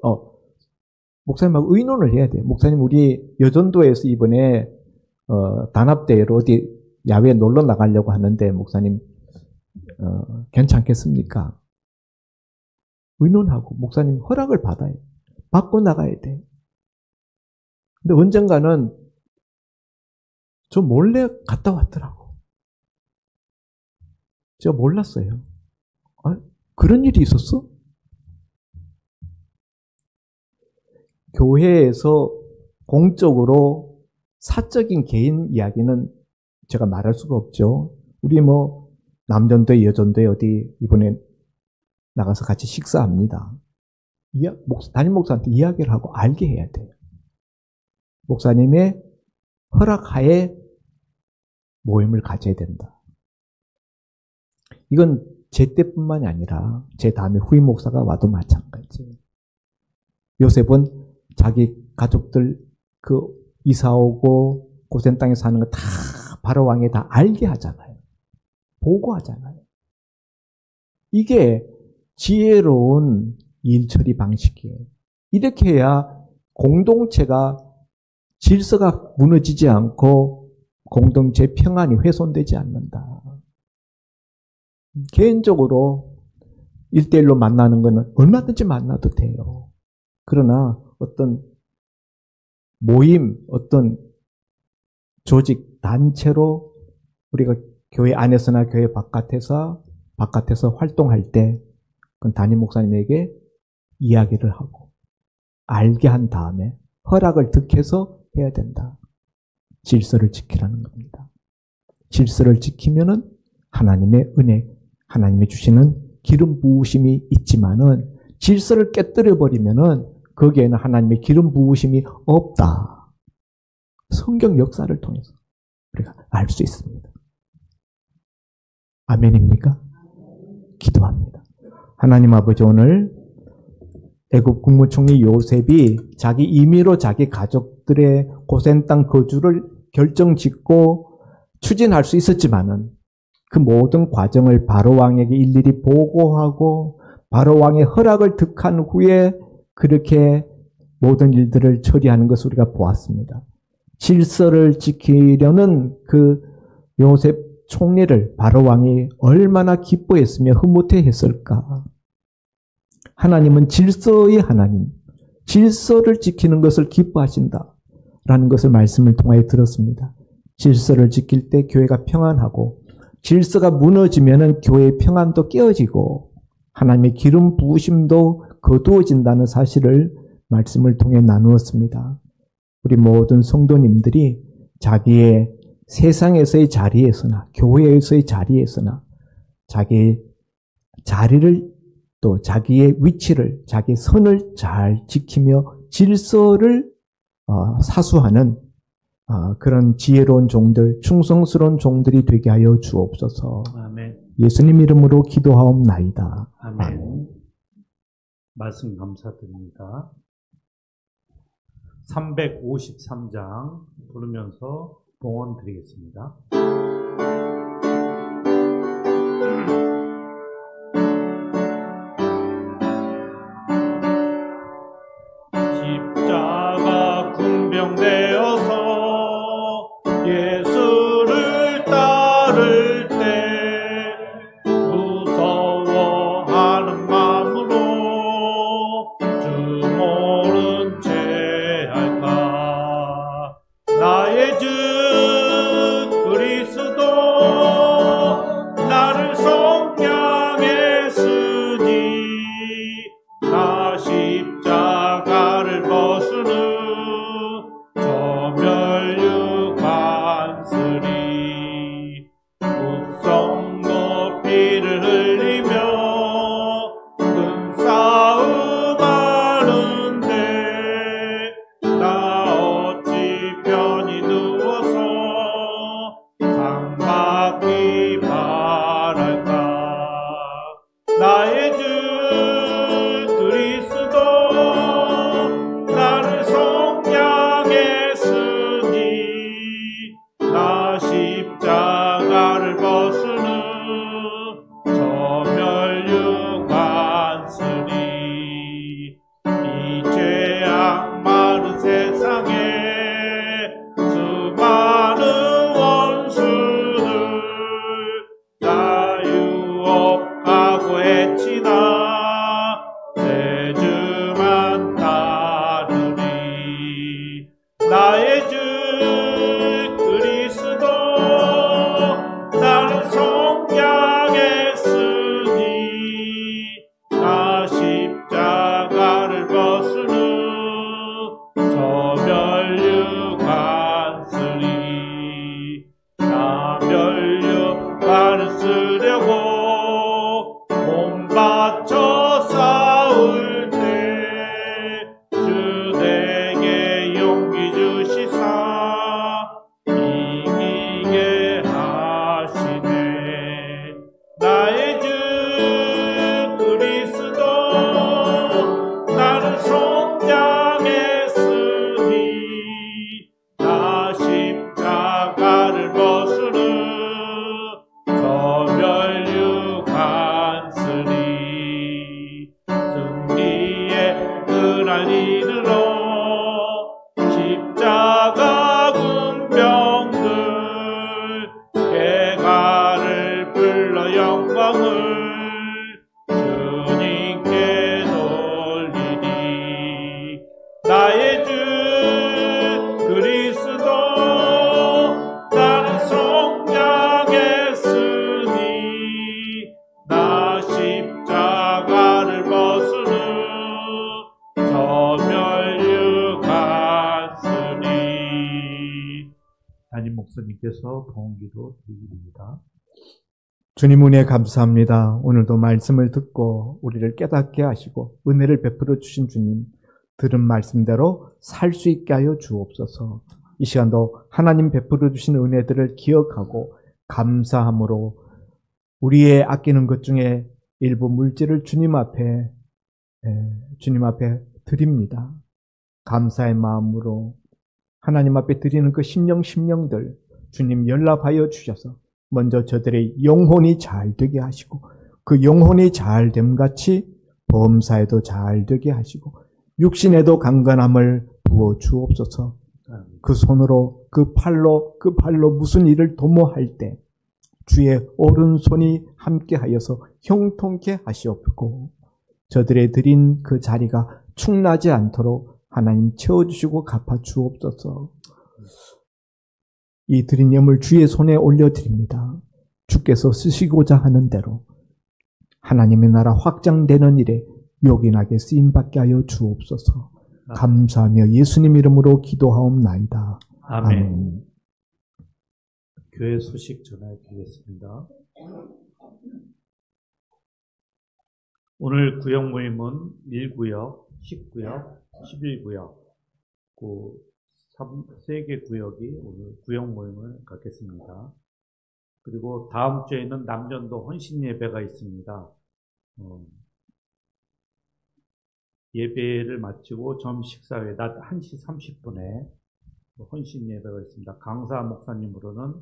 목사님하고 의논을 해야 돼요. 목사님 우리 여전도에서 이번에 단합대회로 어디 야외에 놀러 나가려고 하는데 목사님 괜찮겠습니까? 의논하고 목사님 허락을 받아야 돼. 받고 나가야 돼. 근데 언젠가는 저 몰래 갔다 왔더라고. 제가 몰랐어요. 그런 일이 있었어? 교회에서 공적으로 사적인 개인 이야기는 제가 말할 수가 없죠. 우리 남전도에 여전도에 어디 이번에 나가서 같이 식사합니다. 담임 목사한테 이야기를 하고 알게 해야 돼요. 목사님의 허락하에 모임을 가져야 된다. 이건 제 때뿐만이 아니라 제 다음에 후임 목사가 와도 마찬가지예요. 요셉은 자기 가족들 이사 오고 고센 땅에 사는 거 다 바로 왕에 다 알게 하잖아요. 보고하잖아요. 이게 지혜로운 일처리 방식이에요. 이렇게 해야 공동체가 질서가 무너지지 않고 공동체 평안이 훼손되지 않는다. 개인적으로 1대1로 만나는 것은 얼마든지 만나도 돼요. 그러나 어떤 모임, 어떤 조직, 단체로 우리가 교회 안에서나 교회 바깥에서 바깥에서 활동할 때 그 담임 목사님에게 이야기를 하고 알게 한 다음에 허락을 득해서 해야 된다. 질서를 지키라는 겁니다. 질서를 지키면은 하나님의 은혜, 하나님이 주시는 기름 부으심이 있지만은 질서를 깨뜨려 버리면은 거기에는 하나님의 기름 부으심이 없다. 성경 역사를 통해서 우리가 알 수 있습니다. 아멘입니까? 기도합니다. 하나님 아버지, 오늘 애굽 국무총리 요셉이 자기 임의로 자기 가족들의 고센 땅 거주를 결정짓고 추진할 수 있었지만은 그 모든 과정을 바로 왕에게 일일이 보고하고 바로 왕의 허락을 득한 후에 그렇게 모든 일들을 처리하는 것을 우리가 보았습니다. 질서를 지키려는 그 요셉 총리를 바로 왕이 얼마나 기뻐했으며 흐뭇해했을까. 하나님은 질서의 하나님, 질서를 지키는 것을 기뻐하신다라는 것을 말씀을 통하여 들었습니다. 질서를 지킬 때 교회가 평안하고 질서가 무너지면은 교회의 평안도 깨어지고 하나님의 기름 부으심도 거두어진다는 사실을 말씀을 통해 나누었습니다. 우리 모든 성도님들이 자기의 세상에서의 자리에서나 교회에서의 자리에서나 자기의 자리를 또 자기의 위치를, 자기의 선을 잘 지키며 질서를 사수하는 그런 지혜로운 종들, 충성스러운 종들이 되게 하여 주옵소서. 아멘. 예수님 이름으로 기도하옵나이다. 아멘. 말씀 감사드립니다. 353장 부르면서 봉헌 드리겠습니다. 십자가 군병되어서 예수를 따를 때 무서워하는 마음으로 주 모른 채 할까. 나의 주 그리스도 나를 속량했으니 나 십자가를 벗으는 저 멸류관쓰리 묵성도 피를 흘리며 큰 싸움 하는데 나 어찌 편히 누워서 상 받기 바랄까. 나의 주 그리스도 나를 속량했으니 나 십자가를 벗으는 저 멸류관쓰리 이 죄악 많은 세상에 수많은 원수들 나 유혹하고 해치나 내 주만 따르리. 나의 주 그리스도 나를 속량했으니 나 십자가를 벗으는 저 멸류관쓰리 나 멸류관을 쓰려고 몸 바쳐 싸울 때 주 내게 용기 주시사 이기게 하시네. 나의 주 그리스도 나를 속량했으니 나 십자가를 벗으는 저 멸류관쓰리 승리의 그날 이르러 십자가 군병들 개가를 불러 영광을 주님께 돌리니. 나의 주 그리스도 나를 속량했으니 나 멸류갔으니. 담임 목사님께서 봉기도 드립니다. 주님 은혜 감사합니다. 오늘도 말씀을 듣고 우리를 깨닫게 하시고 은혜를 베풀어 주신 주님, 들은 말씀대로 살 수 있게 하여 주옵소서. 이 시간도 하나님 베풀어 주신 은혜들을 기억하고 감사함으로 우리의 아끼는 것 중에 일부 물질을 주님 앞에 드립니다. 감사의 마음으로 하나님 앞에 드리는 그 심령들 주님 연락하여 주셔서 먼저 저들의 영혼이 잘 되게 하시고 그 영혼이 잘 됨 같이 범사에도 잘 되게 하시고 육신에도 강건함을 부어 주옵소서. 그 손으로 그 팔로 무슨 일을 도모할 때 주의 오른손이 함께하여서 형통케 하시옵고 저들의 드린 그 자리가 축나지 않도록 하나님 채워주시고 갚아주옵소서. 이 드린 예물 주의 손에 올려드립니다. 주께서 쓰시고자 하는 대로 하나님의 나라 확장되는 일에 요긴하게 쓰임받게 하여 주옵소서. 감사하며 예수님 이름으로 기도하옵나이다. 아멘. 교회 소식 전해드리겠습니다. 오늘 구역 모임은 1구역, 10구역, 11구역, 그 3개 구역이 오늘 구역 모임을 갖겠습니다. 그리고 다음 주에는 남전도 헌신 예배가 있습니다. 예배를 마치고 점 식사 후에 낮 1시 30분에 헌신 예배가 있습니다. 강사 목사님으로는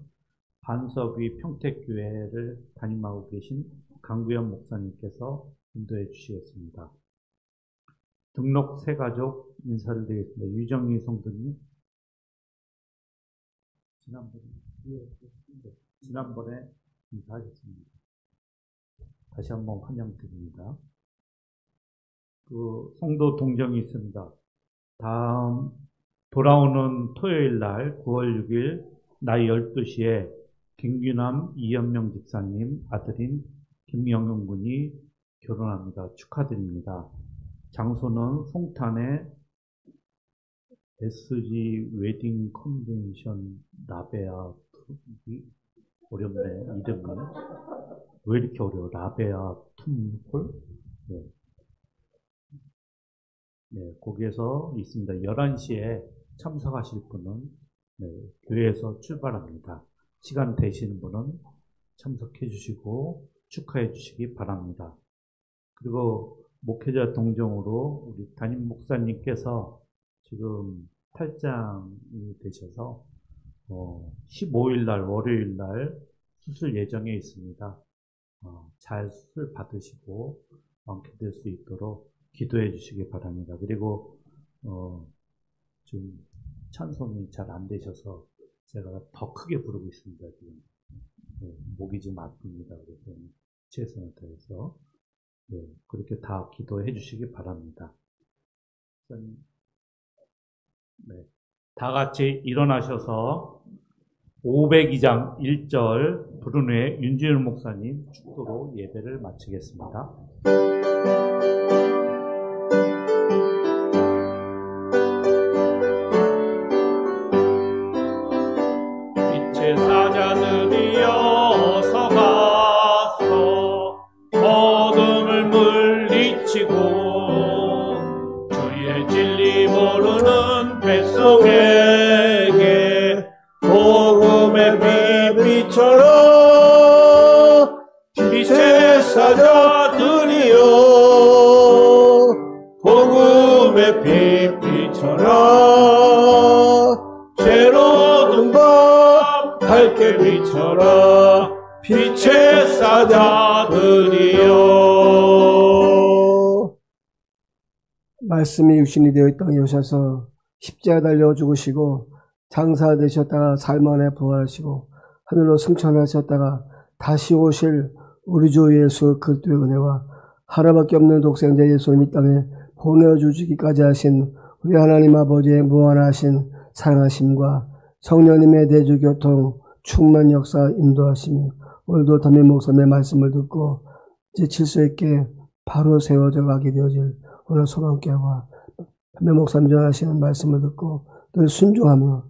반석위 평택교회를 담임하고 계신 강구현 목사님께서 인도해 주시겠습니다. 등록 새 가족 인사를 드리겠습니다. 유정희 성도님. 지난번에 인사하셨습니다. 다시 한번 환영드립니다. 그 성도 동정이 있습니다. 다음 돌아오는 토요일 날 9월 6일 낮 12시에 김규남 이현명 집사님 아들인 김영용 군이 결혼합니다. 축하드립니다. 장소는 송탄의 SG 웨딩 컨벤션 라베아 어렵네 이름이 왜 이렇게 어려워? 라베아 툼홀? 네, 거기에서 있습니다. 11시에 참석하실 분은 교회에서 출발합니다. 시간 되시는 분은 참석해 주시고 축하해 주시기 바랍니다. 그리고 목회자 동정으로 우리 담임 목사님께서 지금 탈장이 되셔서 15일 날 월요일 날 수술 예정에 있습니다. 잘 수술 받으시고 완쾌 될 수 있도록 기도해 주시기 바랍니다. 그리고 지금 찬송이 잘 안 되셔서 제가 더 크게 부르고 있습니다. 지금 목이 좀 아픕니다. 그래서 최선을 다해서 그렇게 다 기도해 주시기 바랍니다. 다 같이 일어나셔서 502장 1절 부른 후에 윤지윤 목사님 축도로 예배를 마치겠습니다. 빛의 사자들이여 서가서 어둠을 물리치고 주의 진리 모르는 백성에게 복음의 빛비춰라. 빛의 사자들이여 복음의 빛비춰라. 죄로 어두운 밤 밝게 비춰라. 빛의 사자들이여. 말씀이 육신이 되어 이 땅에 오셔서 십자가 달려 죽으시고 장사 되셨다가 삶 안에 부활하시고 하늘로 승천하셨다가 다시 오실 우리 주 예수 그리스도의 은혜와 하나밖에 없는 독생자 예수님 이 땅에 보내주시기까지 하신 우리 하나님 아버지의 무한하신 사랑하심과 성령님의 대주교통 충만 역사 인도하심이 오늘도 담임 목사님의 말씀을 듣고 이제 질서 있게 바로 세워져 가게 되어질 오늘 소망께와 한명 목사님 전하시는 말씀을 듣고 늘 순종하며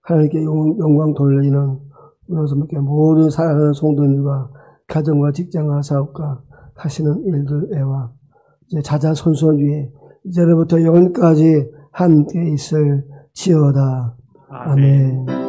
하나님께 영광 돌리는 우리 모든 사랑하는 성도님들과 가정과 직장과 사업과 하시는 일들에와 이제 자자손손 위에 이제부터 영원까지 함께 있을지어다. 아멘.